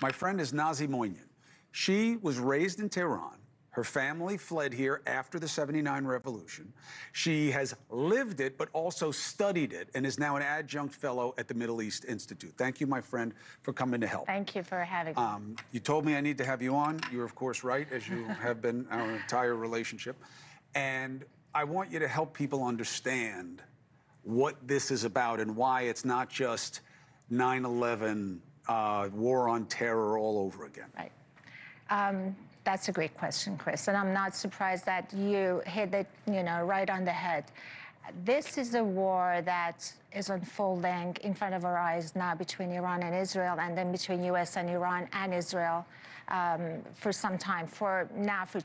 My friend is Nazee Moinian. She was raised in Tehran. Her family fled here after the '79 revolution. She has lived it, but also studied it, and is now an adjunct fellow at the Middle East Institute. Thank you, my friend, for coming to help. Thank you for having me. You told me I need to have you on. You're, of course, right, as you have been our entire relationship. And I want you to help people understand what this is about and why it's not just 9/11, war on terror all over again. Right. That's a great question, Chris, and I'm not surprised that you hit it, right on the head. This is a war that is unfolding in front of our eyes now between Iran and Israel, and then between U.S. and Iran and Israel for some time, for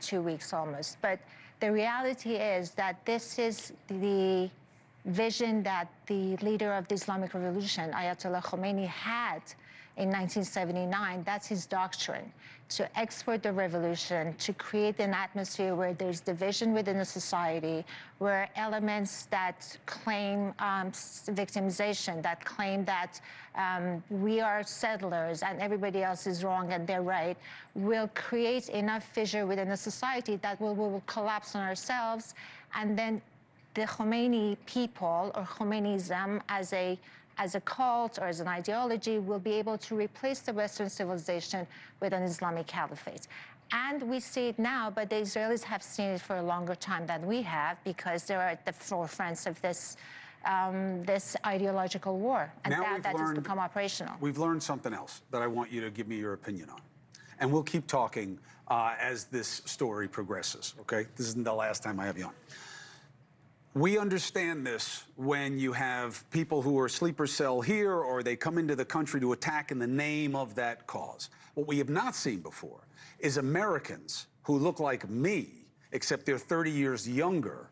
2 weeks almost. But the reality is that this is the vision that the leader of the Islamic Revolution, Ayatollah Khomeini, had in 1979. That's his doctrine, to export the revolution, to create an atmosphere where there's division within a society, where elements that claim victimization, that claim that we are settlers and everybody else is wrong and they're right, will create enough fissure within a society that we will collapse on ourselves. And then the Khomeini people, or Khomeinism as a cult or as an ideology, will be able to replace the Western civilization with an Islamic caliphate. And we see it now, but the Israelis have seen it for a longer time than we have, because they're at the forefronts of this this ideological war, and now that has become operational. We've learned something else that I want you to give me your opinion on. And we'll keep talking as this story progresses, okay? This isn't the last time I have you on. We understand this when you have people who are sleeper cell here, or they come into the country to attack in the name of that cause. What we have not seen before is Americans who look like me, except they're 30 years younger,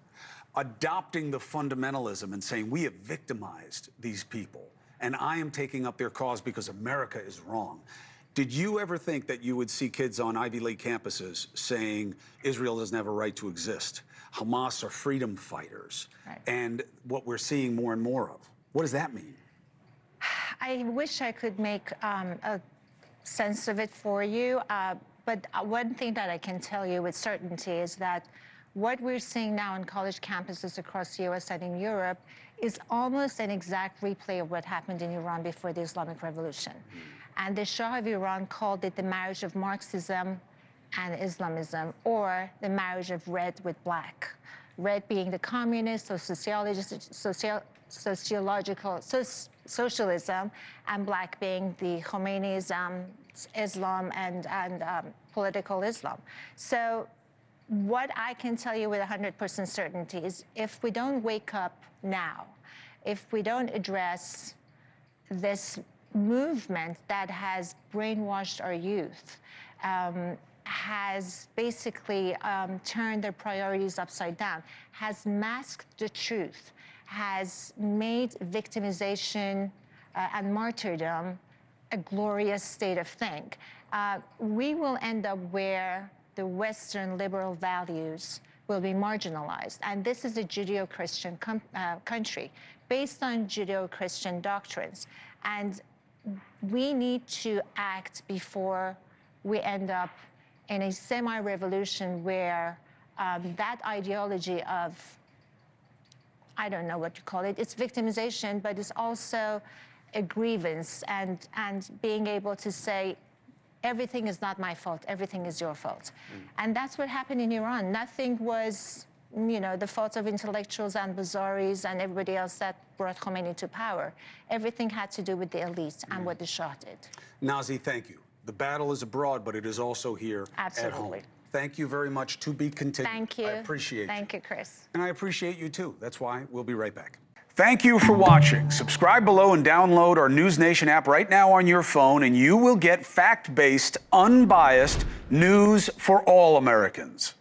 adopting the fundamentalism and saying, we have victimized these people, and I am taking up their cause because America is wrong. Did you ever think that you would see kids on Ivy League campuses saying Israel doesn't have a right to exist? Hamas are freedom fighters, right? And what we're seeing more and more of. What does that mean? I wish I could make a sense of it for you, but one thing that I can tell you with certainty is that what we're seeing now on college campuses across the U.S. and in Europe is almost an exact replay of what happened in Iran before the Islamic Revolution. And the Shah of Iran called it the marriage of Marxism and Islamism, or the marriage of red with black. Red being the communist or socialism, and black being the Khomeiniism, Islam, and political Islam. So what I can tell you with 100% certainty is, if we don't wake up now, if we don't address this movement that has brainwashed our youth, has basically turned their priorities upside down, has masked the truth, has made victimization and martyrdom a glorious state of thing, we will end up where the Western liberal values will be marginalized. And this is a Judeo-Christian country based on Judeo-Christian doctrines. And we need to act before we end up in a semi-revolution where that ideology of, I don't know what to call it, it's victimization, but it's also a grievance, and being able to say, everything is not my fault, everything is your fault. And that's what happened in Iran. Nothing was, the fault of intellectuals and Bazaris and everybody else that brought Khomeini to power. Everything had to do with the elite and what the Shah did. Nazee, thank you. The battle is abroad, but it is also here at home. Thank you very much. To be continued. Thank you. I appreciate you. Thank you, Chris. And I appreciate you, too. That's why we'll be right back. Thank you for watching. Subscribe below and download our NewsNation app right now on your phone, and you will get fact-based, unbiased news for all Americans.